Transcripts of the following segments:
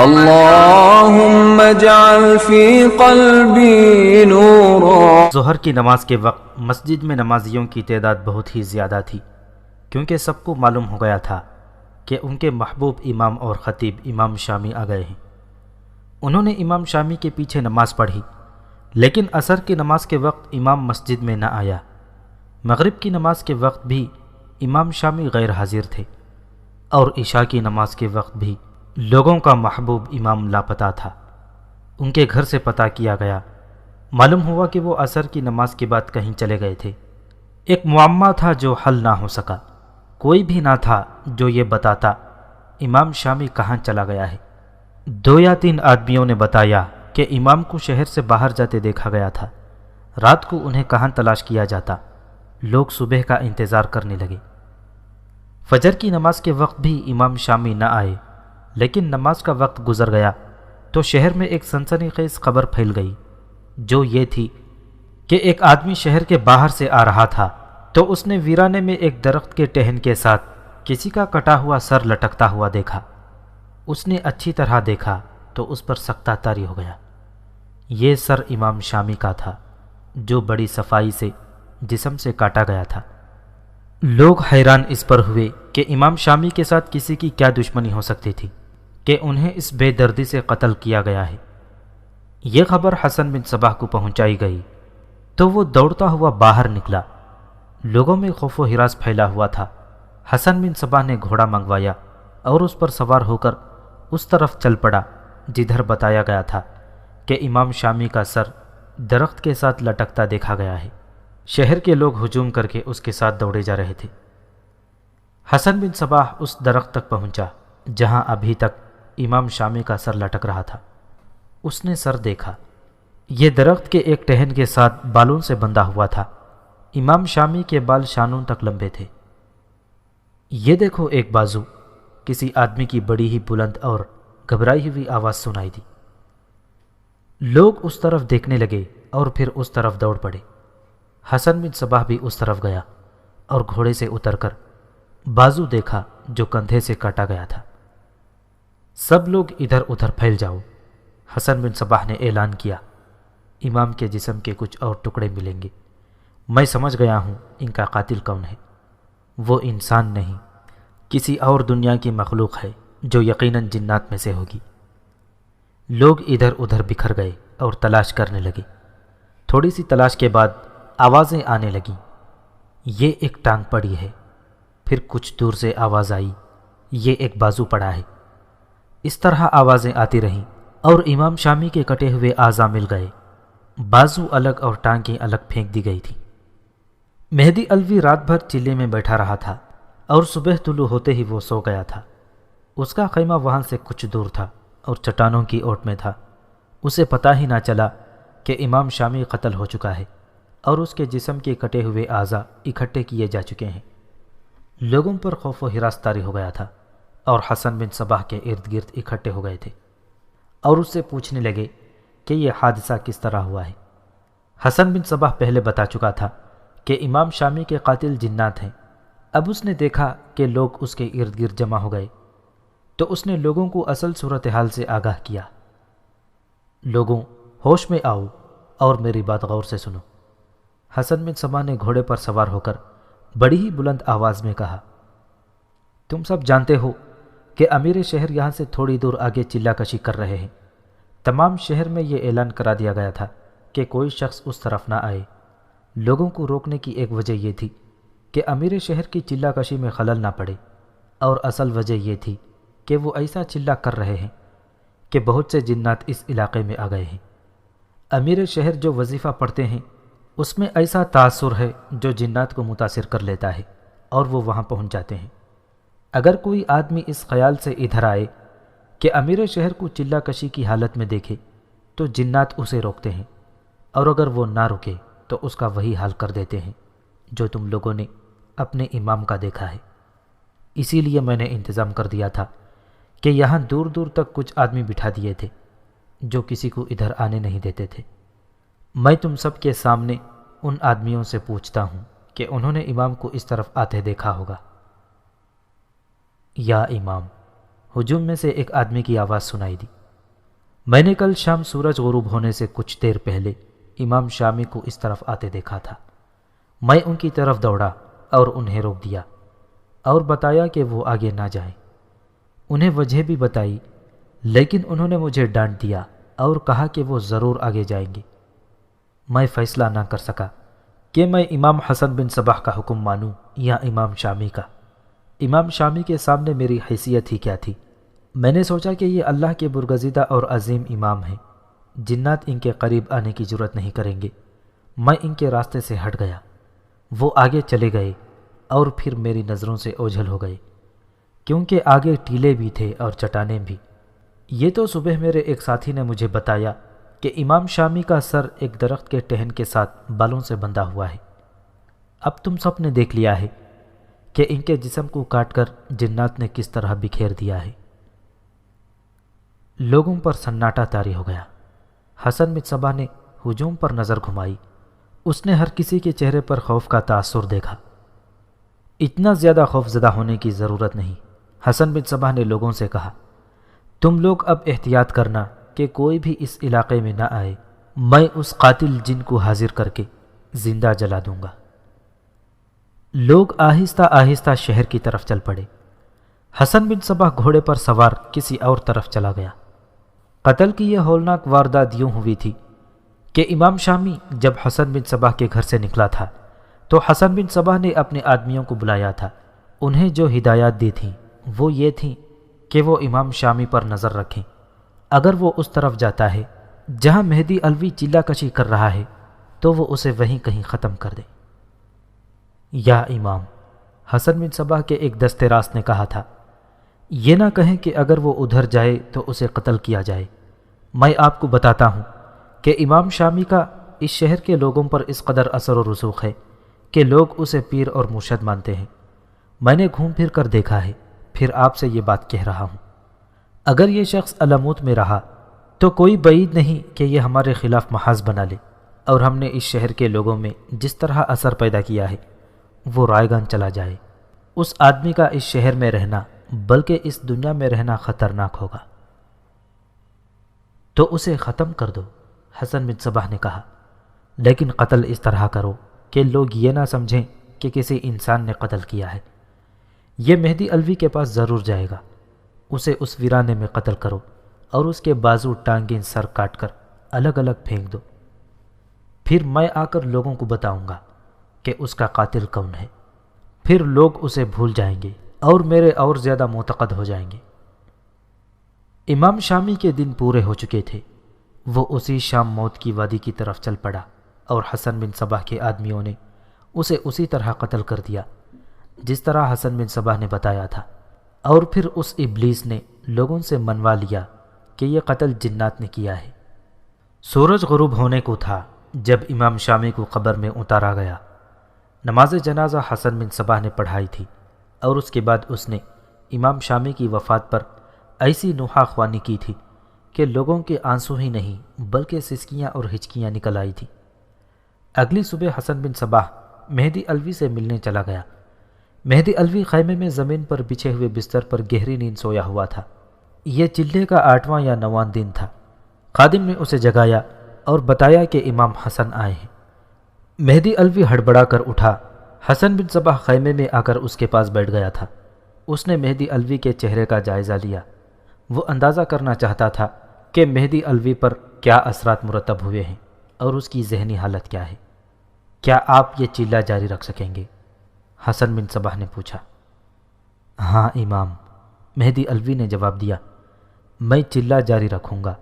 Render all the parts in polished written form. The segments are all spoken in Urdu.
اللهم اجعل في قلبي نورا۔ ظہر کی نماز کے وقت مسجد میں نمازیوں کی تعداد بہت ہی زیادہ تھی، کیونکہ سب کو معلوم ہو گیا تھا کہ ان کے محبوب امام اور خطیب امام شامی آ گئے ہیں۔ انہوں نے امام شامی کے پیچھے نماز پڑھی، لیکن عصر کی نماز کے وقت امام مسجد میں نہ آیا۔ مغرب کی نماز کے وقت بھی امام شامی غیر حاضر تھے، اور عشاء کی نماز کے وقت بھی لوگوں کا محبوب امام لاپتہ تھا۔ ان کے گھر سے پتہ کیا گیا، معلوم ہوا کہ وہ عصر کی نماز کے بعد کہیں چلے گئے تھے۔ ایک معمہ تھا جو حل نہ ہو سکا، کوئی بھی نہ تھا جو یہ بتاتا امام شامی کہاں چلا گیا ہے۔ 2 یا 3 آدمیوں نے بتایا کہ امام کو شہر سے باہر جاتے دیکھا گیا تھا۔ رات کو انہیں کہاں تلاش کیا جاتا؟ لوگ صبح کا انتظار کرنے لگے۔ فجر کی نماز کے وقت بھی امام شامی نہ آئے، لیکن نماز کا وقت گزر گیا تو شہر میں ایک سنسنی خیز خبر پھیل گئی، جو یہ تھی کہ ایک آدمی شہر کے باہر سے آ رہا تھا تو اس نے ویرانے میں ایک درخت کے ٹہن کے ساتھ کسی کا کٹا ہوا سر لٹکتا ہوا دیکھا۔ اس نے اچھی طرح دیکھا تو اس پر سکتہ طاری ہو گیا۔ یہ سر امام شامی کا تھا، جو بڑی صفائی سے جسم سے کاٹا گیا تھا۔ لوگ حیران اس پر ہوئے کہ امام شامی کے ساتھ کسی کی کیا دشمنی ہو سکتی تھی کہ انہیں اس بے دردی سے قتل کیا گیا ہے۔ یہ خبر حسن بن صباح کو پہنچائی گئی تو وہ دوڑتا ہوا باہر نکلا۔ لوگوں میں خوف و ہراس پھیلا ہوا تھا۔ حسن بن صباح نے گھوڑا منگوایا اور اس پر سوار ہو کر اس طرف چل پڑا جدھر بتایا گیا تھا کہ امام شامی کا سر درخت کے ساتھ لٹکتا دیکھا گیا ہے۔ شہر کے لوگ ہجوم کر کے اس کے ساتھ دوڑے جا رہے تھے۔ حسن بن صباح اس درخت تک پہنچا جہاں ابھی تک امام شامی کا سر لٹک رہا تھا۔ اس نے سر دیکھا، یہ درخت کے ایک ٹہن کے ساتھ بالوں سے بندھا ہوا تھا۔ امام شامی کے بال شانوں تک لمبے تھے۔ یہ دیکھو ایک بازو، کسی آدمی کی بڑی ہی بلند اور گھبرائی ہوئی آواز سنائی دی۔ لوگ اس طرف دیکھنے لگے اور پھر اس طرف دوڑ پڑے۔ حسن بن صباح بھی اس طرف گیا اور گھوڑے سے اتر کر بازو دیکھا جو کندھے سے کاٹا گیا تھا۔ سب لوگ ادھر ادھر پھیل جاؤ، حسن بن صباح نے اعلان کیا۔ امام کے جسم کے کچھ اور ٹکڑے ملیں گے۔ میں سمجھ گیا ہوں ان کا قاتل کون ہے۔ وہ انسان نہیں، کسی اور دنیا کی مخلوق ہے جو یقیناً جنات میں سے ہوگی۔ لوگ ادھر ادھر بکھر گئے اور تلاش کرنے لگے۔ تھوڑی سی تلاش کے بعد آوازیں آنے لگیں، یہ ایک ٹانگ پڑی ہے۔ پھر کچھ دور سے آواز آئی، یہ ایک بازو پڑا ہے۔ اس طرح آوازیں آتی رہیں اور امام شامی کے کٹے ہوئے اعضاء مل گئے۔ بازو الگ اور ٹانگیں الگ پھینک دی گئی تھی۔ مہدی علوی رات بھر چلے میں بیٹھا رہا تھا اور صبح طلوع ہوتے ہی وہ سو گیا تھا۔ اس کا خیمہ وہاں سے کچھ دور تھا اور چٹانوں کی اوٹ میں تھا۔ اسے پتہ ہی نہ چلا کہ امام شامی قتل ہو چکا ہے اور اس کے جسم کے کٹے ہوئے اعضاء اکٹھے کیے جا چکے ہیں۔ لوگوں پر خوف و ہراس طاری ہو گیا تھا اور حسن بن صباح کے ارد گرد اکٹھے ہو گئے تھے اور اس سے پوچھنے لگے کہ یہ حادثہ کس طرح ہوا ہے۔ حسن بن صباح پہلے بتا چکا تھا کہ امام شامی کے قاتل جنات ہیں۔ اب اس نے دیکھا کہ لوگ اس کے ارد گرد جمع ہو گئے تو اس نے لوگوں کو اصل صورتحال سے آگاہ کیا۔ لوگوں، ہوش میں آؤ اور میری بات غور سے سنو۔ حسن بن صباح نے گھوڑے پر سوار ہو کر بڑی ہی بلند آواز میں کہا، تم سب جانتے ہو کہ امیر شہر یہاں سے تھوڑی دور آگے چلہ کشی کر رہے ہیں۔ تمام شہر میں یہ اعلان کرا دیا گیا تھا کہ کوئی شخص اس طرف نہ آئے۔ لوگوں کو روکنے کی ایک وجہ یہ تھی کہ امیر شہر کی چلہ کشی میں خلل نہ پڑے، اور اصل وجہ یہ تھی کہ وہ ایسا چلہ کر رہے ہیں کہ بہت سے جنات اس علاقے میں آ گئے ہیں۔ امیر شہر جو وظیفہ پڑھتے ہیں اس میں ایسا تاثر ہے جو جنات کو متاثر کر لیتا ہے اور وہ وہاں پہنچ جاتے ہیں۔ اگر کوئی آدمی اس خیال سے ادھر آئے کہ امیر شہر کو چلہ کشی کی حالت میں دیکھے تو جنات اسے روکتے ہیں، اور اگر وہ نہ رکے تو اس کا وہی حال کر دیتے ہیں جو تم لوگوں نے اپنے امام کا دیکھا ہے۔ اسی لیے میں نے انتظام کر دیا تھا کہ یہاں دور دور تک کچھ آدمی بٹھا دیے تھے جو کسی کو ادھر آنے نہیں دیتے تھے۔ میں تم سب کے سامنے ان آدمیوں سے پوچھتا ہوں کہ انہوں نے امام کو اس طرف آتے دیکھا ہوگا۔ یا امام، ہجوم میں سے ایک آدمی کی آواز سنائی دی۔ میں نے کل شام سورج غروب ہونے سے کچھ دیر پہلے امام شامی کو اس طرف آتے دیکھا تھا۔ میں ان کی طرف دوڑا اور انہیں روک دیا اور بتایا کہ وہ آگے نہ جائیں۔ انہیں وجہ بھی بتائی، لیکن انہوں نے مجھے ڈانٹ دیا اور کہا کہ وہ ضرور آگے جائیں گے۔ میں فیصلہ نہ کر سکا کہ میں امام حسن بن صباح کا حکم مانوں یا امام شامی کا۔ امام شامی کے سامنے میری حیثیت ہی کیا تھی؟ میں نے سوچا کہ یہ اللہ کے برگزیدہ اور عظیم امام ہیں، جنات ان کے قریب آنے کی جرت نہیں کریں گے۔ میں ان کے راستے سے ہٹ گیا۔ وہ آگے چلے گئے اور پھر میری نظروں سے اوجھل ہو گئے، کیونکہ آگے ٹیلے بھی تھے اور چٹانیں بھی۔ یہ تو صبح میرے ایک ساتھی نے مجھے بتایا کہ امام شامی کا سر ایک درخت کے ٹہن کے ساتھ بالوں سے بندھا ہوا ہے۔ اب تم سب نے دیکھ لیا ہے کہ ان کے جسم کو کاٹ کر جنات نے کس طرح بکھیر دیا ہے۔ لوگوں پر سناٹا طاری ہو گیا۔ حسن بن صباح نے ہجوم پر نظر گھمائی۔ اس نے ہر کسی کے چہرے پر خوف کا تاثر دیکھا۔ اتنا زیادہ خوف زدہ ہونے کی ضرورت نہیں، حسن بن صباح نے لوگوں سے کہا۔ تم لوگ اب احتیاط کرنا کہ کوئی بھی اس علاقے میں نہ آئے، میں اس قاتل جن کو حاضر کر کے زندہ جلا دوں گا۔ لوگ آہستہ آہستہ شہر کی طرف چل پڑے۔ حسن بن صباح گھوڑے پر سوار کسی اور طرف چلا گیا۔ قتل کی یہ ہولناک واردات یوں ہوئی تھی کہ امام شامی جب حسن بن صباح کے گھر سے نکلا تھا تو حسن بن صباح نے اپنے آدمیوں کو بلایا تھا۔ انہیں جو ہدایات دی تھیں وہ یہ تھیں کہ وہ امام شامی پر نظر رکھیں۔ اگر وہ اس طرف جاتا ہے جہاں مہدی علوی چلہ کشی کر رہا ہے تو وہ اسے وہیں کہیں ختم کر دیں۔ یا امام، حسن بن صباح کے ایک دستے راست نے کہا تھا، یہ نہ کہیں کہ اگر وہ ادھر جائے تو اسے قتل کیا جائے۔ میں آپ کو بتاتا ہوں کہ امام شامی کا اس شہر کے لوگوں پر اس قدر اثر و رسوخ ہے کہ لوگ اسے پیر اور مرشد مانتے ہیں۔ میں نے گھوم پھر کر دیکھا ہے، پھر آپ سے یہ بات کہہ رہا ہوں۔ اگر یہ شخص علموت میں رہا تو کوئی بعید نہیں کہ یہ ہمارے خلاف محاذ بنا لے، اور ہم نے اس شہر کے لوگوں میں جس طرح اثر پیدا کیا ہے وہ رائیگان چلا جائے۔ اس آدمی کا اس شہر میں رہنا بلکہ اس دنیا میں رہنا خطرناک ہوگا۔ تو اسے ختم کر دو، حسن بن صباح نے کہا، لیکن قتل اس طرح کرو کہ لوگ یہ نہ سمجھیں کہ کسی انسان نے قتل کیا ہے۔ یہ مہدی علوی کے پاس ضرور جائے گا، اسے اس ویرانے میں قتل کرو اور اس کے بازو ٹانگیں سر کاٹ کر الگ الگ پھینک دو۔ پھر میں آ کر لوگوں کو بتاؤں گا کہ اس کا قاتل کون ہے۔ پھر لوگ اسے بھول جائیں گے اور میرے اور زیادہ معتقد ہو جائیں گے۔ امام شامی کے دن پورے ہو چکے تھے۔ وہ اسی شام موت کی وادی کی طرف چل پڑا اور حسن بن صباح کے آدمیوں نے اسے اسی طرح قتل کر دیا جس طرح حسن بن صباح نے بتایا تھا، اور پھر اس ابلیس نے لوگوں سے منوا لیا کہ یہ قتل جنات نے کیا ہے۔ سورج غروب ہونے کو تھا جب امام شامی کو قبر میں اتارا گیا۔ نماز جنازہ حسن بن صباح نے پڑھائی تھی، اور اس کے بعد اس نے امام شامی کی وفات پر ایسی نوحہ خوانی کی تھی کہ لوگوں کے آنسو ہی نہیں بلکہ سسکیاں اور ہچکیاں نکل آئی تھیں۔ اگلی صبح حسن بن صباح مہدی علوی سے ملنے چلا گیا۔ مہدی علوی خیمے میں زمین پر بچھے ہوئے بستر پر گہری نیند سویا ہوا تھا۔ یہ چلے کا 8واں یا 9واں دن تھا۔ خادم نے اسے جگایا اور بتایا کہ امام حسن آئے ہیں۔ مہدی علوی ہڑبڑا کر اٹھا۔ حسن بن صباح خیمے میں آ کر اس کے پاس بیٹھ گیا تھا۔ اس نے مہدی علوی کے چہرے کا جائزہ لیا۔ وہ اندازہ کرنا چاہتا تھا کہ مہدی علوی پر کیا اثرات مرتب ہوئے ہیں اور اس کی ذہنی حالت کیا ہے۔ کیا آپ یہ چلہ جاری رکھ سکیں گے؟ حسن بن صباح نے پوچھا۔ ہاں امام، مہدی علوی نے جواب دیا، میں چلہ جاری رکھوں گا۔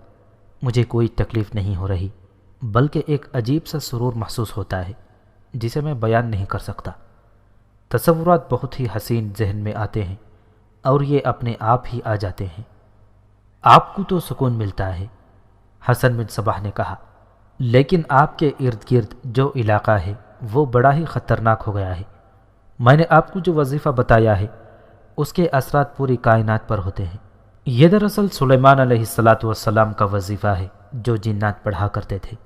مجھے کوئی تکلیف نہیں ہو رہی، بلکہ ایک عجیب سا سرور محسوس ہوتا ہے جسے میں بیان نہیں کر سکتا۔ تصورات بہت ہی حسین ذہن میں آتے ہیں اور یہ اپنے آپ ہی آ جاتے ہیں۔ آپ کو تو سکون ملتا ہے، حسن بن صباح نے کہا، لیکن آپ کے ارد گرد جو علاقہ ہے وہ بڑا ہی خطرناک ہو گیا ہے۔ میں نے آپ کو جو وظیفہ بتایا ہے اس کے اثرات پوری کائنات پر ہوتے ہیں۔ یہ دراصل سلیمان علیہ السلام کا وظیفہ ہے جو جنات پڑھا کرتے تھے۔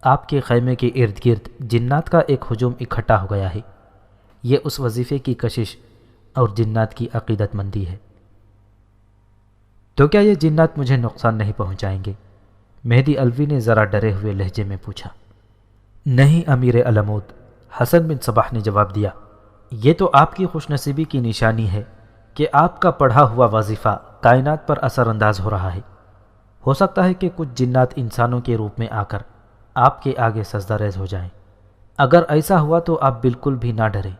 آپ کے خیمے کے ارد گرد جنات کا ایک ہجوم اکٹھا ہو گیا ہے۔ یہ اس وظیفے کی کشش اور جنات کی عقیدت مندی ہے۔ تو کیا یہ جنات مجھے نقصان نہیں پہنچائیں گے؟ مہدی الوی نے ذرا ڈرے ہوئے لہجے میں پوچھا۔ نہیں امیر علمود، حسن بن صباح نے جواب دیا، یہ تو آپ کی خوش نصیبی کی نشانی ہے کہ آپ کا پڑھا ہوا وظیفہ کائنات پر اثر انداز ہو رہا ہے۔ ہو سکتا ہے کہ کچھ جنات انسانوں کے روپ میں آ کر آپ کے آگے سجدہ ریز ہو جائیں۔ اگر ایسا ہوا تو آپ بالکل بھی نہ ڈریں،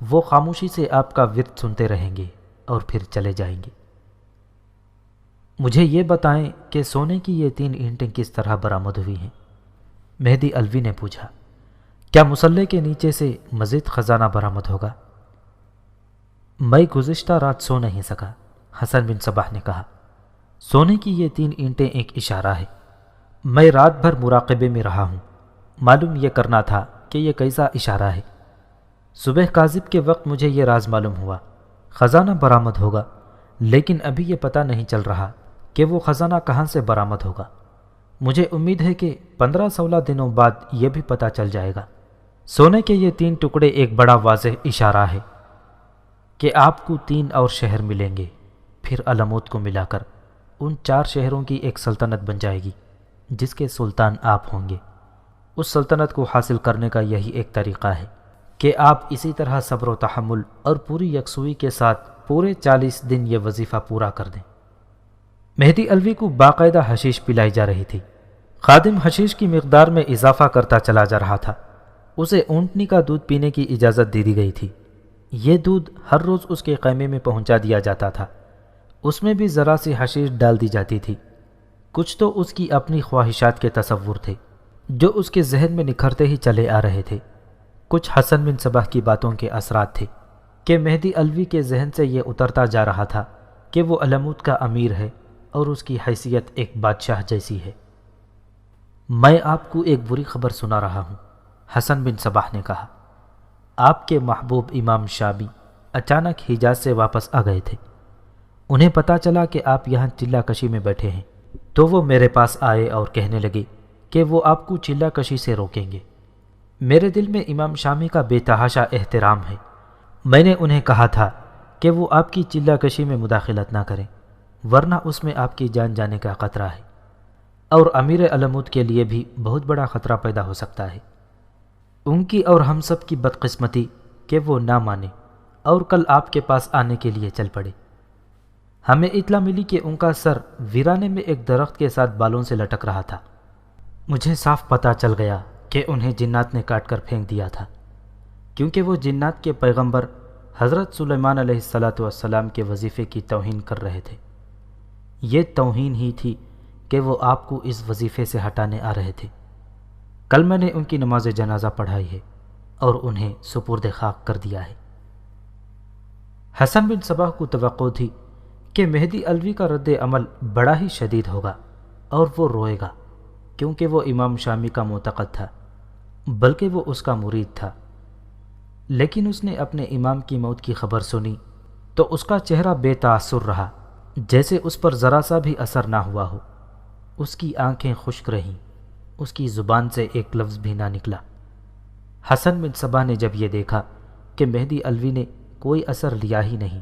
وہ خاموشی سے آپ کا ورد سنتے رہیں گے اور پھر چلے جائیں گے۔ مجھے یہ بتائیں کہ سونے کی یہ 3 اینٹیں کس طرح برآمد ہوئی ہیں؟ مہدی الوی نے پوچھا۔ کیا مسلح کے نیچے سے مزید خزانہ برآمد ہوگا؟ میں گزشتہ رات سو نہیں سکا، حسن بن صباح نے کہا۔ سونے کی یہ 3 اینٹیں ایک اشارہ ہے۔ میں رات بھر مراقبے میں رہا ہوں، معلوم یہ کرنا تھا کہ یہ کیسا اشارہ ہے۔ صبح کاذب کے وقت مجھے یہ راز معلوم ہوا، خزانہ برآمد ہوگا، لیکن ابھی یہ پتہ نہیں چل رہا کہ وہ خزانہ کہاں سے برآمد ہوگا۔ مجھے امید ہے کہ 15-16 دنوں بعد یہ بھی پتہ چل جائے گا۔ سونے کے یہ 3 ٹکڑے ایک بڑا واضح اشارہ ہے کہ آپ کو 3 اور شہر ملیں گے، پھر علمود کو ملا کر ان 4 شہروں کی ایک سلطنت بن جائے گی جس کے سلطان آپ ہوں گے۔ اس سلطنت کو حاصل کرنے کا یہی ایک طریقہ ہے کہ آپ اسی طرح صبر و تحمل اور پوری یکسوئی کے ساتھ پورے 40 دن یہ وظیفہ پورا کر دیں۔ مہدی الوی کو باقاعدہ حشیش پلائی جا رہی تھی۔ خادم حشیش کی مقدار میں اضافہ کرتا چلا جا رہا تھا۔ اسے اونٹنی کا دودھ پینے کی اجازت دے دی گئی تھی۔ یہ دودھ ہر روز اس کے خیمے میں پہنچا دیا جاتا تھا۔ اس میں بھی ذرا سی حشیش ڈال دی جاتی تھی۔ کچھ تو اس کی اپنی خواہشات کے تصور تھے جو اس کے ذہن میں نکھرتے ہی چلے آ رہے تھے، کچھ حسن بن صباح کی باتوں کے اثرات تھے کہ مہدی الوی کے ذہن سے یہ اترتا جا رہا تھا کہ وہ علمود کا امیر ہے اور اس کی حیثیت ایک بادشاہ جیسی ہے۔ میں آپ کو ایک بری خبر سنا رہا ہوں، حسن بن صباح نے کہا۔ آپ کے محبوب امام شامی اچانک حجاز سے واپس آ گئے تھے۔ انہیں پتہ چلا کہ آپ یہاں چلہ کشی میں بیٹھے ہیں تو وہ میرے پاس آئے اور کہنے لگے کہ وہ آپ کو چلہ کشی سے روکیں گے۔ میرے دل میں امام شامی کا بے تحاشا احترام ہے۔ میں نے انہیں کہا تھا کہ وہ آپ کی چلہ کشی میں مداخلت نہ کریں، ورنہ اس میں آپ کی جان جانے کا خطرہ ہے، اور امیر علمود کے لیے بھی بہت بڑا خطرہ پیدا ہو سکتا ہے۔ ان کی اور ہم سب کی بدقسمتی کہ وہ نہ مانے اور کل آپ کے پاس آنے کے لیے چل پڑے۔ ہمیں اطلاع ملی کہ ان کا سر ویرانے میں ایک درخت کے ساتھ بالوں سے لٹک رہا تھا۔ مجھے صاف پتہ چل گیا کہ انہیں جنات نے کاٹ کر پھینک دیا تھا، کیونکہ وہ جنات کے پیغمبر حضرت سلیمان علیہ السلام کے وظیفے کی توہین کر رہے تھے۔ یہ توہین ہی تھی کہ وہ آپ کو اس وظیفے سے ہٹانے آ رہے تھے۔ کل میں نے ان کی نماز جنازہ پڑھائی ہے اور انہیں سپرد خاک کر دیا ہے۔ حسن بن صباح کو توقع تھی کہ مہدی الوی کا رد عمل بڑا ہی شدید ہوگا اور وہ روئے گا، کیونکہ وہ امام شامی کا معتقد تھا، بلکہ وہ اس کا مرید تھا۔ لیکن اس نے اپنے امام کی موت کی خبر سنی تو اس کا چہرہ بے تاثر رہا، جیسے اس پر ذرا سا بھی اثر نہ ہوا ہو۔ اس کی آنکھیں خشک رہیں، اس کی زبان سے ایک لفظ بھی نہ نکلا۔ حسن بن صباح نے جب یہ دیکھا کہ مہدی الوی نے کوئی اثر لیا ہی نہیں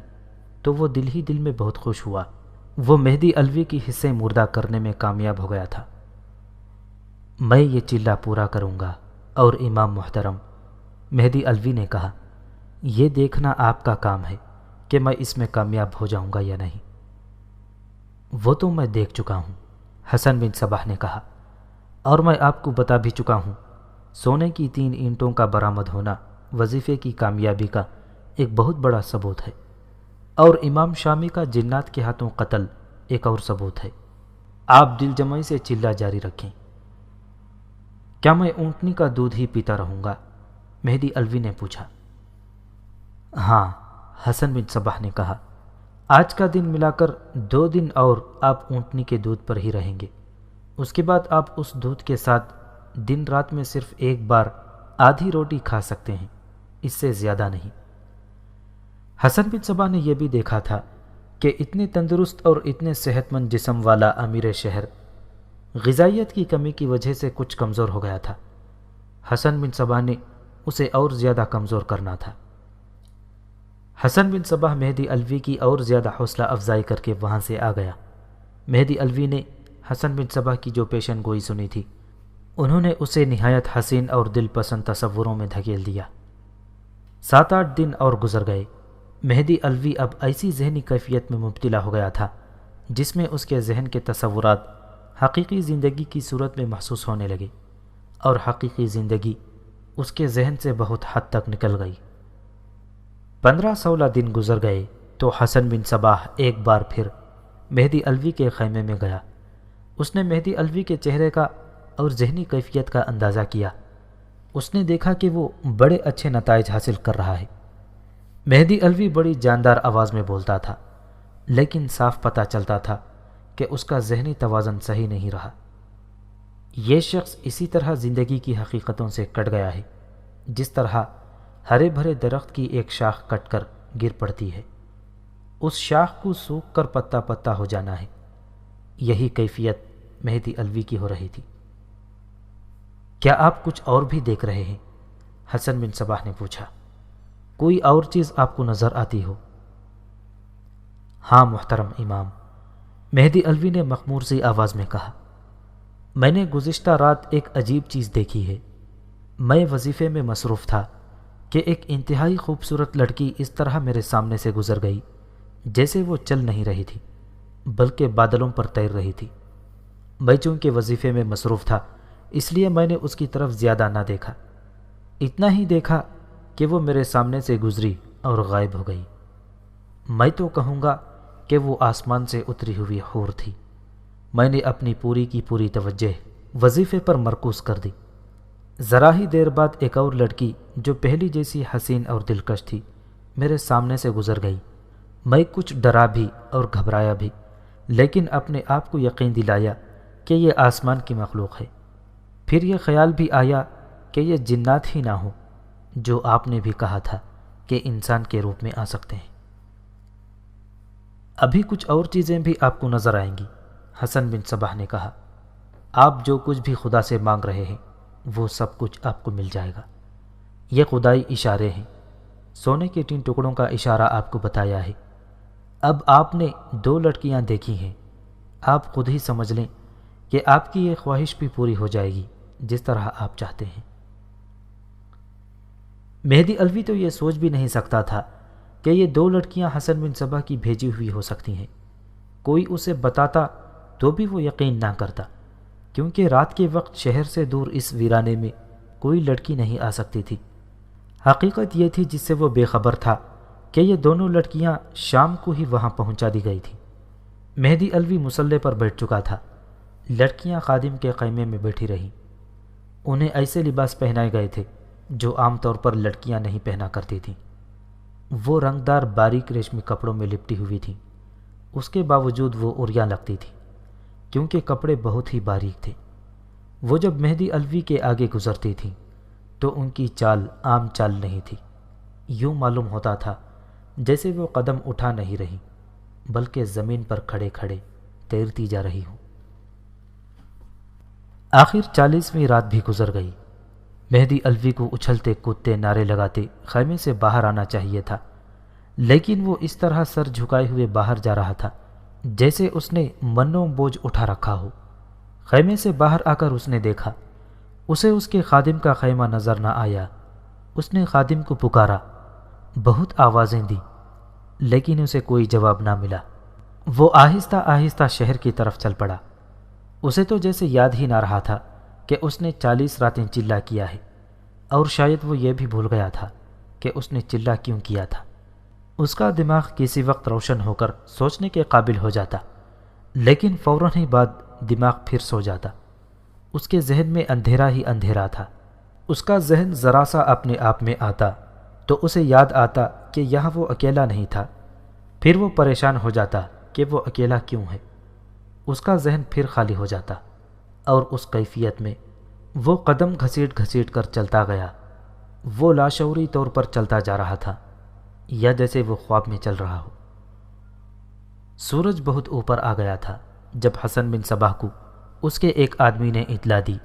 تو وہ دل ہی دل میں بہت خوش ہوا۔ وہ مہدی الوی کی حصے مردہ کرنے میں کامیاب ہو گیا تھا۔ میں یہ چلہ پورا کروں گا، اور امام محترم، مہدی الوی نے کہا، یہ دیکھنا آپ کا کام ہے کہ میں اس میں کامیاب ہو جاؤں گا یا نہیں۔ وہ تو میں دیکھ چکا ہوں، حسن بن صباح نے کہا، اور میں آپ کو بتا بھی چکا ہوں۔ سونے کی 3 اینٹوں کا برآمد ہونا وظیفے کی کامیابی کا ایک بہت بڑا ثبوت ہے، اور امام شامی کا جنات کے ہاتھوں قتل ایک اور ثبوت ہے۔ آپ دل جمعی سے چلہ جاری رکھیں۔ کیا میں اونٹنی کا دودھ ہی پیتا رہوں گا؟ مہدی الوی نے پوچھا۔ ہاں، حسن بن صباح نے کہا، آج کا دن ملا کر 2 دن اور آپ اونٹنی کے دودھ پر ہی رہیں گے۔ اس کے بعد آپ اس دودھ کے ساتھ دن رات میں صرف ایک بار آدھی روٹی کھا سکتے ہیں، اس سے زیادہ نہیں۔ حسن بن صباح نے یہ بھی دیکھا تھا کہ اتنے تندرست اور اتنے صحت مند جسم والا امیر شہر غذائیت کی کمی کی وجہ سے کچھ کمزور ہو گیا تھا۔ حسن بن صباح نے اسے اور زیادہ کمزور کرنا تھا۔ حسن بن صباح مہدی الوی کی اور زیادہ حوصلہ افزائی کر کے وہاں سے آ گیا مہدی علوی نے حسن بن صباح کی جو پیشن گوئی سنی تھی، انہوں نے اسے نہایت حسین اور دل پسند تصوروں میں دھکیل دیا۔ 7-8 دن اور گزر گئے۔ مہدی علوی اب ایسی ذہنی کیفیت میں مبتلا ہو گیا تھا جس میں اس کے ذہن کے تصورات حقیقی زندگی کی صورت میں محسوس ہونے لگے، اور حقیقی زندگی اس کے ذہن سے بہت حد تک نکل گئی۔ 15-16 دن گزر گئے تو حسن بن صباح ایک بار پھر مہدی علوی کے خیمے میں گیا۔ اس نے مہدی علوی کے چہرے کا اور ذہنی کیفیت کا اندازہ کیا۔ اس نے دیکھا کہ وہ بڑے اچھے نتائج حاصل کر رہا ہے۔ مہدی علوی بڑی جاندار آواز میں بولتا تھا، لیکن صاف پتہ چلتا تھا کہ اس کا ذہنی توازن صحیح نہیں رہا۔ یہ شخص اسی طرح زندگی کی حقیقتوں سے کٹ گیا ہے جس طرح ہرے بھرے درخت کی ایک شاخ کٹ کر گر پڑتی ہے، اس شاخ کو سوکھ کر پتا پتا ہو جانا ہے۔ یہی کیفیت مہدی علوی کی ہو رہی تھی۔ کیا آپ کچھ اور بھی دیکھ رہے ہیں؟ حسن بن صباح نے پوچھا۔ کوئی اور چیز آپ کو نظر آتی ہو؟ ہاں محترم امام، مہدی علوی نے مخمور سی آواز میں کہا، میں نے گزشتہ رات ایک عجیب چیز دیکھی ہے۔ میں وظیفے میں مصروف تھا کہ ایک انتہائی خوبصورت لڑکی اس طرح میرے سامنے سے گزر گئی جیسے وہ چل نہیں رہی تھی بلکہ بادلوں پر تیر رہی تھی۔ میں چونکہ وظیفے میں مصروف تھا اس لیے میں نے اس کی طرف زیادہ نہ دیکھا، اتنا ہی دیکھا کہ وہ میرے سامنے سے گزری اور غائب ہو گئی۔ میں تو کہوں گا کہ وہ آسمان سے اتری ہوئی حور تھی۔ میں نے اپنی پوری کی پوری توجہ وظیفے پر مرکوز کر دی۔ ذرا ہی دیر بعد ایک اور لڑکی جو پہلی جیسی حسین اور دلکش تھی میرے سامنے سے گزر گئی۔ میں کچھ ڈرا بھی اور گھبرایا بھی، لیکن اپنے آپ کو یقین دلایا کہ یہ آسمان کی مخلوق ہے۔ پھر یہ خیال بھی آیا کہ یہ جنات ہی نہ ہوں جو آپ نے بھی کہا تھا کہ انسان کے روپ میں آ سکتے ہیں۔ ابھی کچھ اور چیزیں بھی آپ کو نظر آئیں گی، حسن بن صباح نے کہا۔ آپ جو کچھ بھی خدا سے مانگ رہے ہیں وہ سب کچھ آپ کو مل جائے گا۔ یہ خدائی اشارے ہیں، سونے کے 3 ٹکڑوں کا اشارہ آپ کو بتایا ہے۔ اب آپ نے 2 لڑکیاں دیکھی ہیں، آپ خود ہی سمجھ لیں کہ آپ کی یہ خواہش بھی پوری ہو جائے گی جس طرح آپ چاہتے ہیں۔ مہدی علوی تو یہ سوچ بھی نہیں سکتا تھا کہ یہ 2 لڑکیاں حسن بن صباح کی بھیجی ہوئی ہو سکتی ہیں۔ کوئی اسے بتاتا تو بھی وہ یقین نہ کرتا، کیونکہ رات کے وقت شہر سے دور اس ویرانے میں کوئی لڑکی نہیں آ سکتی تھی۔ حقیقت یہ تھی جس سے وہ بے خبر تھا کہ یہ دونوں لڑکیاں شام کو ہی وہاں پہنچا دی گئی تھیں۔ مہدی علوی مسلح پر بیٹھ چکا تھا، لڑکیاں خادم کے خیمے میں بیٹھی رہیں۔ انہیں ایسے لباس پہنائے گئے تھے جو عام طور پر لڑکیاں نہیں پہنا کرتی تھیں۔ وہ رنگدار باریک ریشمی کپڑوں میں لپٹی ہوئی تھیں، اس کے باوجود وہ عریاں لگتی تھیں کیونکہ کپڑے بہت ہی باریک تھے۔ وہ جب مہدی علوی کے آگے گزرتی تھیں تو ان کی چال عام چال نہیں تھی، یوں معلوم ہوتا تھا جیسے وہ قدم اٹھا نہیں رہی بلکہ زمین پر کھڑے کھڑے تیرتی جا رہی ہوں۔ آخر 40ویں رات بھی گزر گئی۔ مہدی علوی کو اچھلتے کودتے نعرے لگاتے خیمے سے باہر آنا چاہیے تھا، لیکن وہ اس طرح سر جھکائے ہوئے باہر جا رہا تھا جیسے اس نے منوں بوجھ اٹھا رکھا ہو۔ خیمے سے باہر آ کر اس نے دیکھا، اسے اس کے خادم کا خیمہ نظر نہ آیا۔ اس نے خادم کو پکارا، بہت آوازیں دی، لیکن اسے کوئی جواب نہ ملا۔ وہ آہستہ آہستہ شہر کی طرف چل پڑا۔ اسے تو جیسے یاد ہی نہ رہا تھا کہ اس نے 40 راتیں چلہ کیا ہے، اور شاید وہ یہ بھی بھول گیا تھا کہ اس نے چلہ کیوں کیا تھا۔ اس کا دماغ کسی وقت روشن ہو کر سوچنے کے قابل ہو جاتا، لیکن فوراً ہی بعد دماغ پھر سو جاتا۔ اس کے ذہن میں اندھیرا ہی اندھیرا تھا۔ اس کا ذہن ذرا سا اپنے آپ میں آتا تو اسے یاد آتا کہ یہاں وہ اکیلا نہیں تھا، پھر وہ پریشان ہو جاتا کہ وہ اکیلا کیوں ہے۔ اس کا ذہن پھر خالی ہو جاتا اور اس کیفیت میں وہ قدم گھسیٹ گھسیٹ کر چلتا گیا۔ وہ لاشعوری طور پر چلتا جا رہا تھا یا جیسے وہ خواب میں چل رہا ہو۔ سورج بہت اوپر آ گیا تھا جب حسن بن صباح کو اس کے ایک آدمی نے اطلاع دی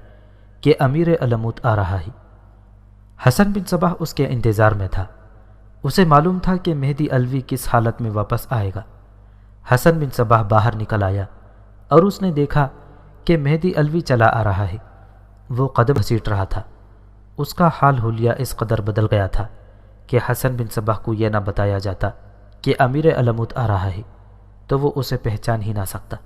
کہ امیر علموت آ رہا ہے۔ حسن بن صباح اس کے انتظار میں تھا۔ اسے معلوم تھا کہ مہدی علوی کس حالت میں واپس آئے گا۔ حسن بن صباح باہر نکل آیا اور اس نے دیکھا کہ مہدی علوی چلا آ رہا ہے۔ وہ قدم گھسیٹ رہا تھا۔ اس کا حال حلیہ اس قدر بدل گیا تھا کہ حسن بن صباح کو یہ نہ بتایا جاتا کہ امیر علموت آ رہا ہے تو وہ اسے پہچان ہی نہ سکتا۔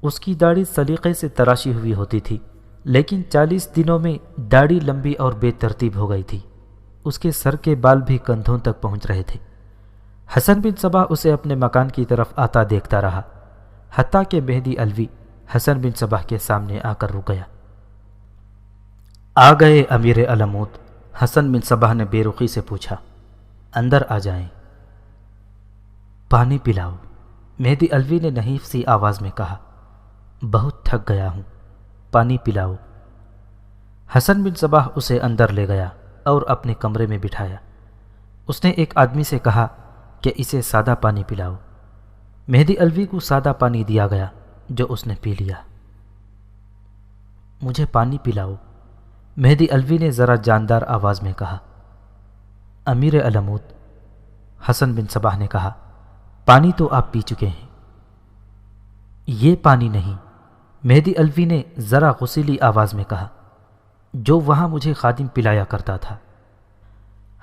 اس کی داڑھی سلیقے سے تراشی ہوئی ہوتی تھی، لیکن 40 دنوں میں داڑھی لمبی اور بے ترتیب ہو گئی تھی۔ اس کے سر کے بال بھی کندھوں تک پہنچ رہے تھے۔ حسن بن صباح اسے اپنے مکان کی طرف آتا دیکھتا رہا، حتیٰ کہ مہدی علوی حسن بن صباح کے سامنے آ کر رک گیا۔ آ گئے امیر علموت؟ حسن بن صباح نے بے رخی سے پوچھا۔ اندر آ جائیں۔ پانی پلاؤ، مہدی علوی نے نحیف سی آواز میں کہا۔ بہت تھک گیا ہوں، پانی پلاؤ۔ حسن بن صباح اسے اندر لے گیا اور اپنے کمرے میں بٹھایا۔ اس نے ایک آدمی سے کہا کہ اسے سادہ پانی پلاؤ۔ مہدی علوی کو سادہ پانی دیا گیا جو اس نے پی لیا۔ مجھے پانی پلاؤ، مہدی علوی نے ذرا جاندار آواز میں کہا۔ امیر علموت، حسن بن صباح نے کہا، پانی تو آپ پی چکے ہیں۔ یہ پانی نہیں، مہدی علوی نے ذرا غصیلی آواز میں کہا، جو وہاں مجھے خادم پلایا کرتا تھا۔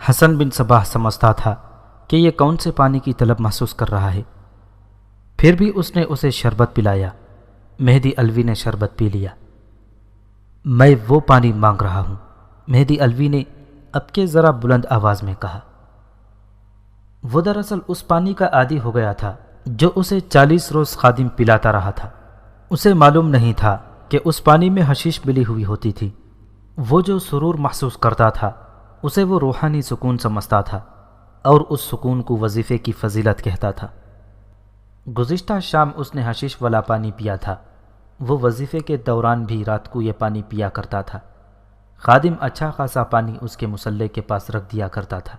حسن بن صباح سمجھتا تھا کہ یہ کون سے پانی کی طلب محسوس کر رہا ہے، پھر بھی اس نے اسے شربت پلایا۔ مہدی علوی نے شربت پی لیا۔ میں وہ پانی مانگ رہا ہوں، مہدی علوی نے اب کے ذرا بلند آواز میں کہا۔ وہ دراصل اس پانی کا عادی ہو گیا تھا جو اسے 40 روز خادم پلاتا رہا تھا۔ اسے معلوم نہیں تھا کہ اس پانی میں حشیش ملی ہوئی ہوتی تھی۔ وہ جو سرور محسوس کرتا تھا اسے وہ روحانی سکون سمجھتا تھا اور اس سکون کو وظیفے کی فضیلت کہتا تھا۔ گزشتہ شام اس نے حشیش والا پانی پیا تھا۔ وہ وظیفے کے دوران بھی رات کو یہ پانی پیا کرتا تھا۔ خادم اچھا خاصا پانی اس کے مصلے کے پاس رکھ دیا کرتا تھا۔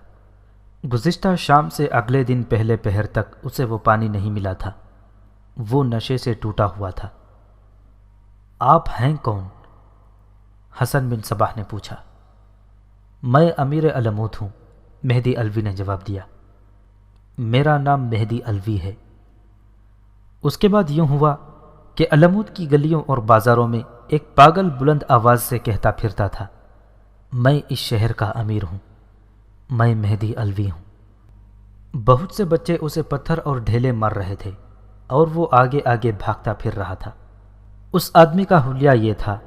گزشتہ شام سے اگلے دن پہلے پہر تک اسے وہ پانی نہیں ملا تھا۔ وہ نشے سے ٹوٹا ہوا تھا۔ آپ ہیں کون؟ حسن بن صباح نے پوچھا۔ میں امیر علموت ہوں، مہدی علوی نے جواب دیا۔ میرا نام مہدی علوی ہے۔ اس کے بعد یوں ہوا کہ علموت کی گلیوں اور بازاروں میں ایک پاگل بلند آواز سے کہتا پھرتا تھا، میں اس شہر کا امیر ہوں، میں مہدی علوی ہوں۔ بہت سے بچے اسے پتھر اور ڈھیلے مار رہے تھے اور وہ آگے آگے بھاگتا پھر رہا تھا۔ اس آدمی کا حلیہ یہ تھا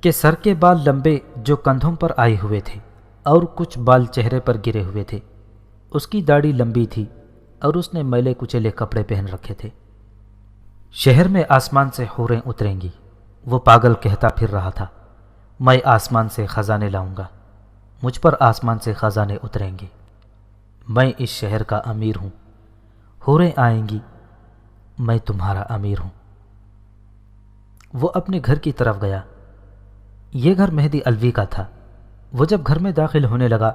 کہ سر کے بال لمبے جو کندھوں پر آئے ہوئے تھے اور کچھ بال چہرے پر گرے ہوئے تھے۔ اس کی داڑھی لمبی تھی اور اس نے میلے کچیلے کپڑے پہن رکھے تھے۔ شہر میں آسمان سے حوریں اتریں گی، وہ پاگل کہتا پھر رہا تھا۔ میں آسمان سے خزانے لاؤں گا، مجھ پر آسمان سے خزانے اتریں گے۔ میں اس شہر کا امیر ہوں، حوریں آئیں گی، میں تمہارا امیر ہوں۔ وہ اپنے گھر کی طرف گیا۔ یہ گھر مہدی علوی کا تھا۔ وہ جب گھر میں داخل ہونے لگا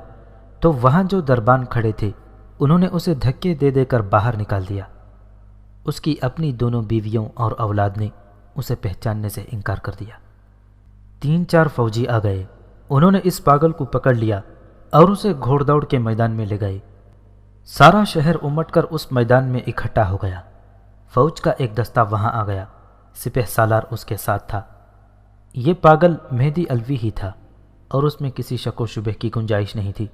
تو وہاں جو دربان کھڑے تھے انہوں نے اسے دھکے دے دے کر باہر نکال دیا۔ اس کی اپنی دونوں بیویوں اور اولاد نے اسے پہچاننے سے انکار کر دیا۔ 3-4 فوجی آ گئے۔ انہوں نے اس پاگل کو پکڑ لیا اور اسے گھوڑ دوڑ کے میدان میں لے گئے۔ سارا شہر امٹ کر اس میدان میں اکٹھا ہو گیا۔ فوج کا ایک دستہ وہاں آ گیا، سپہ سالار اس کے ساتھ تھا۔ یہ پاگل مہدی علوی ہی تھا اور اس میں کسی شک و شبہ کی گنجائش نہیں تھی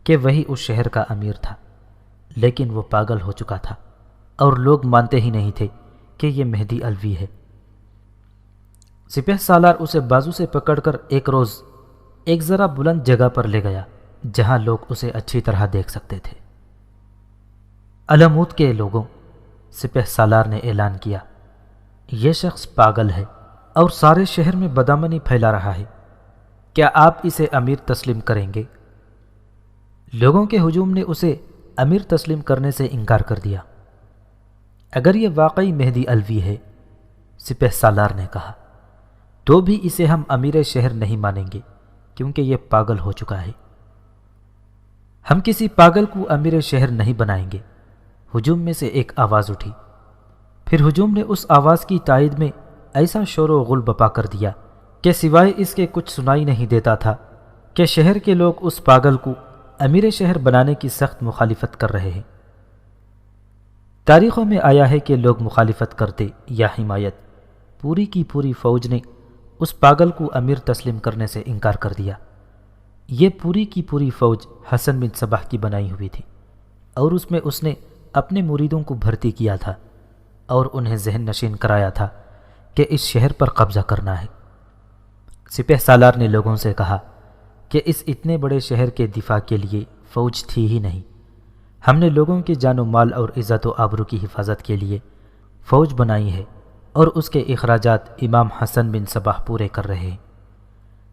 کہ وہی اس شہر کا امیر تھا، لیکن وہ پاگل ہو چکا تھا اور لوگ مانتے ہی نہیں تھے کہ یہ مہدی علوی ہے۔ سپہ سالار اسے بازو سے پکڑ کر ایک روز ایک ذرا بلند جگہ پر لے گیا جہاں لوگ اسے اچھی طرح دیکھ سکتے تھے۔ علموت کے لوگوں، سپہ سالار نے اعلان کیا، یہ شخص پاگل ہے اور سارے شہر میں بدامنی پھیلا رہا ہے۔ کیا آپ اسے امیر تسلیم کریں گے؟ لوگوں کے ہجوم نے اسے امیر تسلیم کرنے سے انکار کر دیا۔ اگر یہ واقعی مہدی علوی ہے، سپہ سالار نے کہا، تو بھی اسے ہم امیر شہر نہیں مانیں گے کیونکہ یہ پاگل ہو چکا ہے۔ ہم کسی پاگل کو امیر شہر نہیں بنائیں گے۔ ہجوم میں سے ایک آواز اٹھی۔ پھر ہجوم نے اس آواز کی تائید میں ایسا شور و غل بپا کر دیا کہ سوائے اس کے کچھ سنائی نہیں دیتا تھا کہ شہر کے لوگ اس پاگل کو امیر شہر بنانے کی سخت مخالفت کر رہے ہیں۔ تاریخوں میں آیا ہے کہ لوگ مخالفت کرتے یا حمایت، پوری کی پوری فوج نے اس پاگل کو امیر تسلیم کرنے سے انکار کر دیا۔ یہ پوری کی پوری فوج حسن بن صباح کی بنائی ہوئی تھی، اور اس میں اس نے اپنے مریدوں کو بھرتی کیا تھا اور انہیں ذہن نشین کرایا تھا کہ اس شہر پر قبضہ کرنا ہے۔ سپہ سالار نے لوگوں سے کہا کہ اس اتنے بڑے شہر کے دفاع کے لیے فوج تھی ہی نہیں، ہم نے لوگوں کی جان و مال اور عزت و آبرو کی حفاظت کے لیے فوج بنائی ہے، اور اس کے اخراجات امام حسن بن صباح پورے کر رہے ہیں۔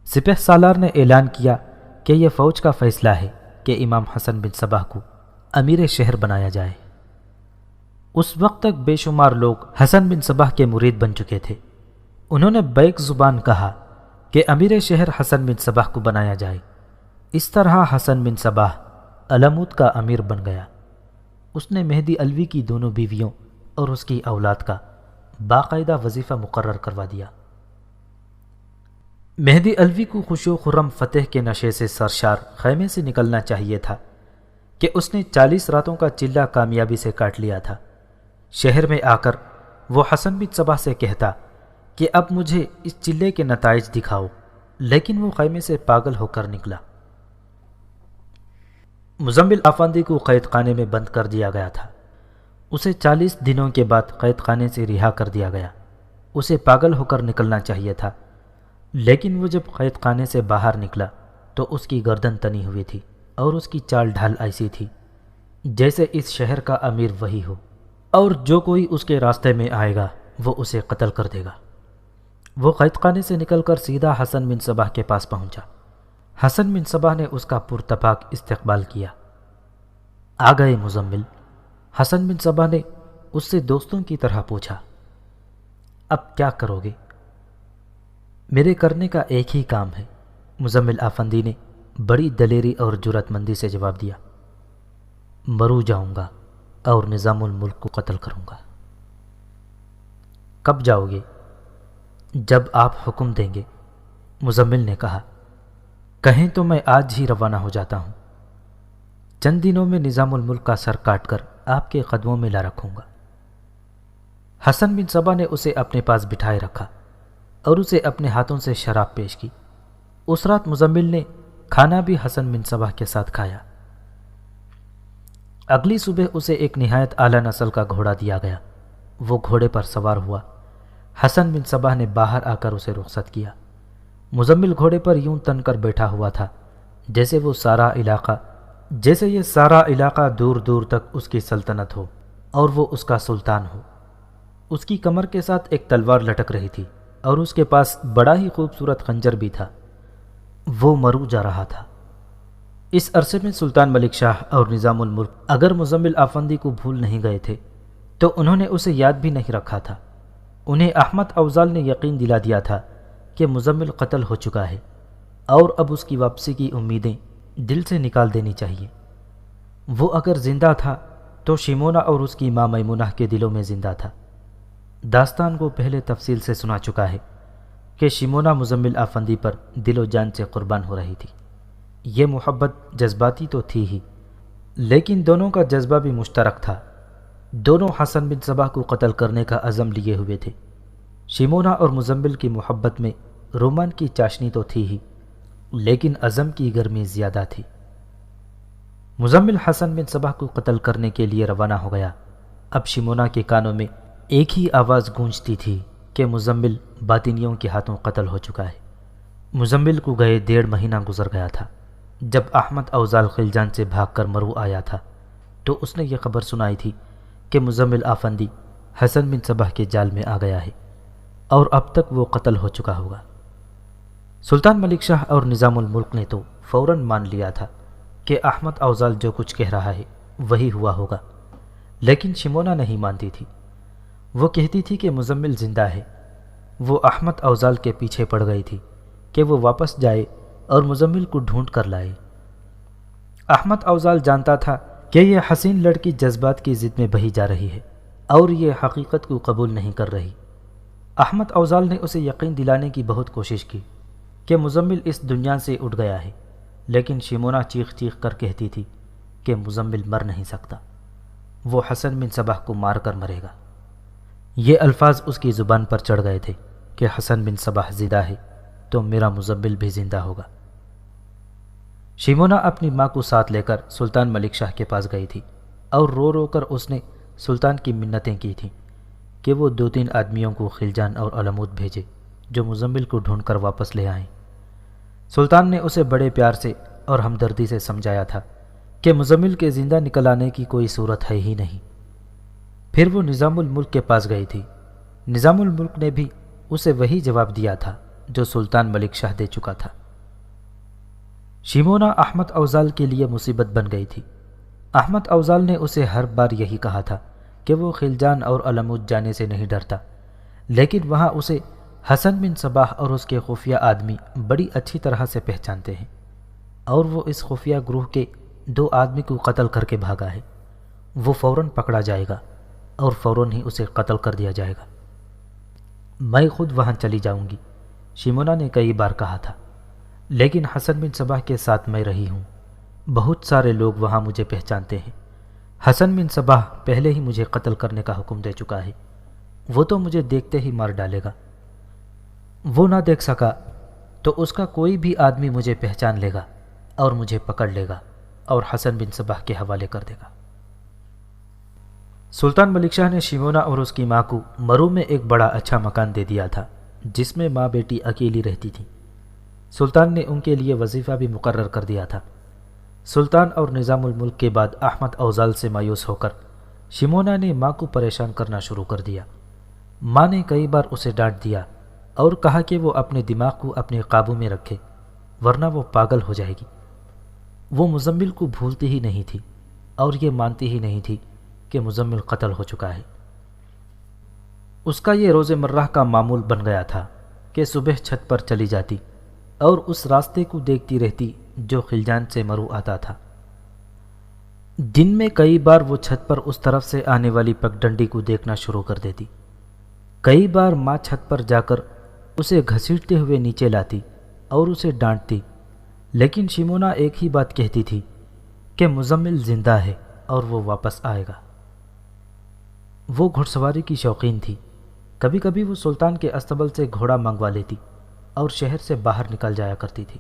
سپہ سالار نے اعلان کیا کہ یہ فوج کا فیصلہ ہے کہ امام حسن بن صباح کو امیر شہر بنایا جائے۔ اس وقت تک بے شمار لوگ حسن بن صباح کے مرید بن چکے تھے۔ انہوں نے بیک زبان کہا کہ امیر شہر حسن بن صباح کو بنایا جائے۔ اس طرح حسن بن صباح علمود کا امیر بن گیا۔ اس نے مہدی علوی کی دونوں بیویوں اور اس کی اولاد کا باقاعدہ وظیفہ مقرر کروا دیا۔ مہدی علوی کو خوش و خرم فتح کے نشے سے سرشار خیمے سے نکلنا چاہیے تھا کہ اس نے 40 راتوں کا چلہ کامیابی سے کاٹ لیا تھا۔ شہر میں آ کر وہ حسن بن صباح سے کہتا کہ اب مجھے اس چلے کے نتائج دکھاؤ، لیکن وہ خیمے سے پاگل ہو کر نکلا۔ مزمل آفندی کو قید خانے میں بند کر دیا گیا تھا۔ اسے 40 دنوں کے بعد قید خانے سے رہا کر دیا گیا۔ اسے پاگل ہو کر نکلنا چاہیے تھا، لیکن وہ جب قید خانے سے باہر نکلا تو اس کی گردن تنی ہوئی تھی اور اس کی چال ڈھال ایسی تھی جیسے اس شہر کا امیر وہی ہو، اور جو کوئی اس کے راستے میں آئے گا وہ اسے قتل کر دے گا۔ وہ قید خانے سے نکل کر سیدھا حسن بن صباح کے پاس پہنچا۔ حسن بن صباح نے اس کا پرتپاک استقبال کیا۔ آ گئے مزمل؟ حسن بن صباح نے اس سے دوستوں کی طرح پوچھا۔ اب کیا کرو گے؟ میرے کرنے کا ایک ہی کام ہے، مزمل آفندی نے بڑی دلیری اور جرأت مندی سے جواب دیا۔ مرو جاؤں گا اور نظام الملک کو قتل کروں گا۔ کب جاؤ گے؟ جب آپ حکم دیں گے، مزمل نے کہا۔ کہیں تو میں آج ہی روانہ ہو جاتا ہوں۔ چند دنوں میں نظام الملک کا سر کاٹ کر آپ کے قدموں میں لا رکھوں گا۔ حسن بن صباح نے اسے اپنے پاس بٹھائے رکھا اور اسے اپنے ہاتھوں سے شراب پیش کی۔ اس رات مزمل نے کھانا بھی حسن بن صباح کے ساتھ کھایا۔ اگلی صبح اسے ایک نہایت اعلیٰ نسل کا گھوڑا دیا گیا۔ وہ گھوڑے پر سوار ہوا۔ حسن بن صباح نے باہر آ کر اسے رخصت کیا۔ مزمل گھوڑے پر یوں تن کر بیٹھا ہوا تھا جیسے یہ سارا علاقہ دور دور تک اس کی سلطنت ہو اور وہ اس کا سلطان ہو۔ اس کی کمر کے ساتھ ایک تلوار لٹک رہی تھی اور اس کے پاس بڑا ہی خوبصورت خنجر بھی تھا۔ وہ مرو جا رہا تھا۔ اس عرصے میں سلطان ملک شاہ اور نظام الملک اگر مزمل آفندی کو بھول نہیں گئے تھے تو انہوں نے اسے یاد بھی نہیں رکھا تھا۔ انہیں احمد افضال نے یقین دلا دیا تھا کہ مزمل قتل ہو چکا ہے اور اب اس کی واپسی کی امیدیں دل سے نکال دینی چاہیے۔ وہ اگر زندہ تھا تو شیمونہ اور اس کی ماں میمونہ کے دلوں میں زندہ تھا۔ داستان کو پہلے تفصیل سے سنا چکا ہے کہ شیمونہ مزمل آفندی پر دل و جان سے قربان ہو رہی تھی۔ یہ محبت جذباتی تو تھی ہی، لیکن دونوں کا جذبہ بھی مشترک تھا۔ دونوں حسن بن صباح کو قتل کرنے کا عزم لیے ہوئے تھے۔ شیمونہ اور مزمل کی محبت میں رومان کی چاشنی تو تھی ہی، لیکن عزم کی گرمی زیادہ تھی۔ مزمل حسن بن صباح کو قتل کرنے کے لیے روانہ ہو گیا۔ اب شیمونہ کے کانوں میں ایک ہی آواز گونجتی تھی کہ مزمل باطنیوں کے ہاتھوں قتل ہو چکا ہے۔ مزمل کو گئے 1.5 مہینہ گزر گیا تھا۔ جب احمد اوزال خلجان سے بھاگ کر مرو آیا تھا تو اس نے یہ خبر سنائی تھی کہ مزمل آفندی حسن بن صباح کے جال میں آ گیا ہے اور اب تک وہ قتل ہو چکا ہوگا۔ سلطان ملک شاہ اور نظام الملک نے تو فوراً مان لیا تھا کہ احمد اوزال جو کچھ کہہ رہا ہے وہی ہوا ہوگا، لیکن شیمونہ نہیں مانتی تھی۔ وہ کہتی تھی کہ مزمل زندہ ہے۔ وہ احمد اوزال کے پیچھے پڑ گئی تھی کہ وہ واپس جائے اور مزمل کو ڈھونڈ کر لائے۔ احمد اوزال جانتا تھا کہ یہ حسین لڑکی جذبات کی ضد میں بہی جا رہی ہے اور یہ حقیقت کو قبول نہیں کر رہی۔ احمد اوزال نے اسے یقین دلانے کی بہت کوشش کی کہ مزمل اس دنیا سے اٹھ گیا ہے، لیکن شیمونہ چیخ چیخ کر کہتی تھی کہ مزمل مر نہیں سکتا۔ وہ حسن بن صباح کو مار کر مرے گا۔ یہ الفاظ اس کی زبان پر چڑھ گئے تھے کہ حسن بن صباح زندہ ہے تو میرا مزمل بھی زندہ ہوگا۔ شیمونہ اپنی ماں کو ساتھ لے کر سلطان ملک شاہ کے پاس گئی تھی اور رو رو کر اس نے سلطان کی منتیں کی تھیں کہ وہ 2-3 آدمیوں کو خلجان اور علمود بھیجے جو مزمل کو ڈھونڈ کر واپس لے آئیں۔ سلطان نے اسے بڑے پیار سے اور ہمدردی سے سمجھایا تھا کہ مزمل کے زندہ نکل آنے کی کوئی صورت ہے ہی نہیں۔ پھر وہ نظام الملک کے پاس گئی تھی۔ نظام الملک نے بھی اسے وہی جواب دیا تھا جو سلطان ملک شاہ دے چکا تھا۔ شیمونہ احمد اوزال کے لیے مصیبت بن گئی تھی۔ احمد اوزال نے اسے ہر بار یہی کہا تھا کہ وہ خلجان اور علمود جانے سے نہیں ڈرتا، لیکن وہاں اسے حسن بن صباح اور اس کے خفیہ آدمی بڑی اچھی طرح سے پہچانتے ہیں، اور وہ اس خفیہ گروہ کے 2 آدمی کو قتل کر کے بھاگا ہے۔ وہ فوراً پکڑا جائے گا اور فوراً ہی اسے قتل کر دیا جائے گا۔ میں خود وہاں چلی جاؤں گی، شیمونہ نے کئی بار کہا تھا، لیکن حسن بن صباح کے ساتھ میں رہی ہوں۔ بہت سارے لوگ وہاں مجھے پہچانتے ہیں۔ حسن بن صباح پہلے ہی مجھے قتل کرنے کا حکم دے چکا ہے۔ وہ تو مجھے دیکھتے ہی مار ڈالے گا۔ وہ نہ دیکھ سکا تو اس کا کوئی بھی آدمی مجھے پہچان لے گا اور مجھے پکڑ لے گا اور حسن بن صباح کے حوالے کر دے گا۔ سلطان ملک شاہ نے شیمونہ اور اس کی ماں کو مرو میں ایک بڑا اچھا مکان دے دیا تھا جس میں ماں بیٹی اکیلی رہتی تھی۔ سلطان نے ان کے لیے وظیفہ بھی مقرر کر دیا تھا۔ سلطان اور نظام الملک کے بعد احمد اوزال سے مایوس ہو کر شیمونہ نے ماں کو پریشان کرنا شروع کر دیا۔ ماں نے کئی بار اسے ڈانٹ دیا اور کہا کہ وہ اپنے دماغ کو اپنے قابو میں رکھے ورنہ وہ پاگل ہو جائے گی۔ وہ مزمل کو بھولتی ہی نہیں تھی اور یہ مانتی ہی نہیں تھی کہ مزمل قتل ہو چکا ہے۔ اس کا یہ روز مرہ کا معمول بن گیا تھا کہ صبح چھت پر چلی جاتی اور اس راستے کو دیکھتی رہتی جو خلجان سے مرو آتا تھا۔ دن میں کئی بار وہ چھت پر اس طرف سے آنے والی پگڈنڈی کو دیکھنا شروع کر دیتی۔ کئی بار ماں چھت پر جا کر اسے گھسیٹتے ہوئے نیچے لاتی اور اسے ڈانٹتی، لیکن شیمونہ ایک ہی بات کہتی تھی کہ مزمل زندہ ہے اور وہ واپس آئے گا۔ وہ گھڑ سواری کی شوقین تھی۔ کبھی کبھی وہ سلطان کے استبل سے گھوڑا منگوا لیتی اور شہر سے باہر نکل جایا کرتی تھی۔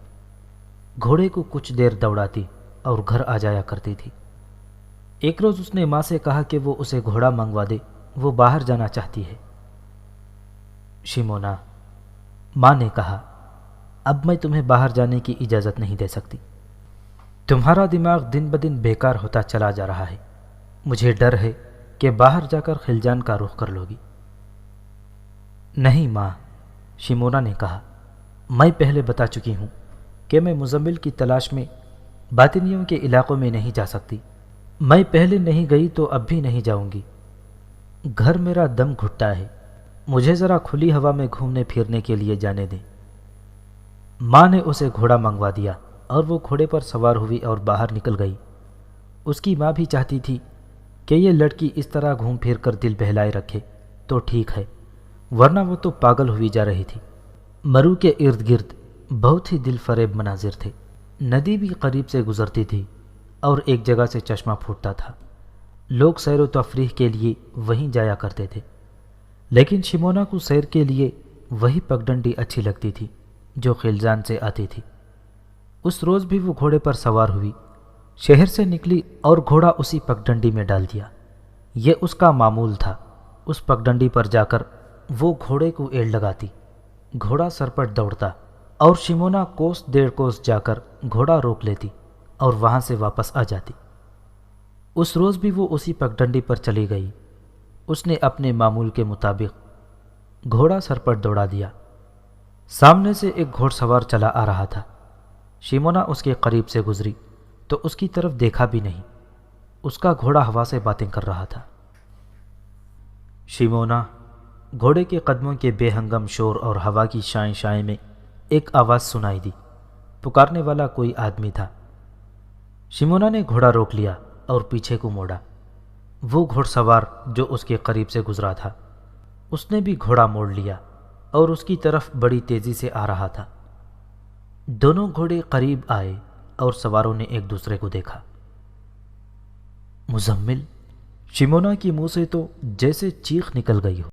گھوڑے کو کچھ دیر دوڑاتی اور گھر آ جایا کرتی تھی۔ ایک روز اس نے ماں سے کہا کہ وہ اسے گھوڑا منگوا دے، وہ باہر جانا چاہتی ہے۔ شیمونہ، ماں نے کہا، اب میں تمہیں باہر جانے کی اجازت نہیں دے سکتی۔ تمہارا دماغ دن بدن بیکار ہوتا چلا جا رہا ہے۔ مجھے ڈر ہے کہ باہر جا کر خلجان کا رخ کر لوگی۔ نہیں ماں، شیمونہ نے کہا، میں پہلے بتا چکی ہوں کہ میں مزمل کی تلاش میں باطنیوں کے علاقوں میں نہیں جا سکتی۔ میں پہلے نہیں گئی تو اب بھی نہیں جاؤں گی۔ گھر میرا دم گھٹتا ہے، مجھے ذرا کھلی ہوا میں گھومنے پھرنے کے لیے جانے دیں۔ ماں نے اسے گھوڑا منگوا دیا اور وہ گھوڑے پر سوار ہوئی اور باہر نکل گئی۔ اس کی ماں بھی چاہتی تھی کہ یہ لڑکی اس طرح گھوم پھر کر دل بہلائے رکھے تو ٹھیک ہے، ورنہ وہ تو پاگل ہوئی جا رہی تھی۔ مرو کے ارد گرد بہت ہی دل فریب مناظر تھے۔ ندی بھی قریب سے گزرتی تھی اور ایک جگہ سے چشمہ پھوٹتا تھا۔ لوگ سیر و تفریح کے لیے وہیں جایا کرتے تھے، لیکن شیمونہ کو سیر کے لیے وہی پگڈنڈی اچھی لگتی تھی جو خلجان سے آتی تھی۔ اس روز بھی وہ گھوڑے پر سوار ہوئی، شہر سے نکلی اور گھوڑا اسی پگڈنڈی میں ڈال دیا۔ یہ اس کا معمول تھا۔ اس پگڈنڈی پر جا کر وہ گھوڑے کو ایڑ لگاتی، گھوڑا سرپٹ دوڑتا اور شیمونہ کوس 1.5 کوس جا کر گھوڑا روک لیتی اور وہاں سے واپس آ جاتی۔ اس روز بھی وہ اسی پگڈنڈی پر چلی گئی۔ اس نے اپنے معمول کے مطابق گھوڑا سرپٹ دوڑا دیا۔ سامنے سے ایک گھوڑ سوار چلا آ رہا تھا۔ شیمونہ اس کے قریب سے گزری تو اس کی طرف دیکھا بھی نہیں۔ اس کا گھوڑا ہوا سے باتیں کر رہا تھا۔ شیمونہ، گھوڑے کے قدموں کے بے ہنگم شور اور ہوا کی شائیں شائیں میں ایک آواز سنائی دی۔ پکارنے والا کوئی آدمی تھا۔ شیمونہ نے گھوڑا روک لیا اور پیچھے کو موڑا۔ وہ گھوڑ سوار جو اس کے قریب سے گزرا تھا، اس نے بھی گھوڑا موڑ لیا اور اس کی طرف بڑی تیزی سے آ رہا تھا۔ دونوں گھوڑے قریب آئے اور سواروں نے ایک دوسرے کو دیکھا۔ مزمل، شمونا کی منہ سے تو جیسے چیخ نکل گئی ہو۔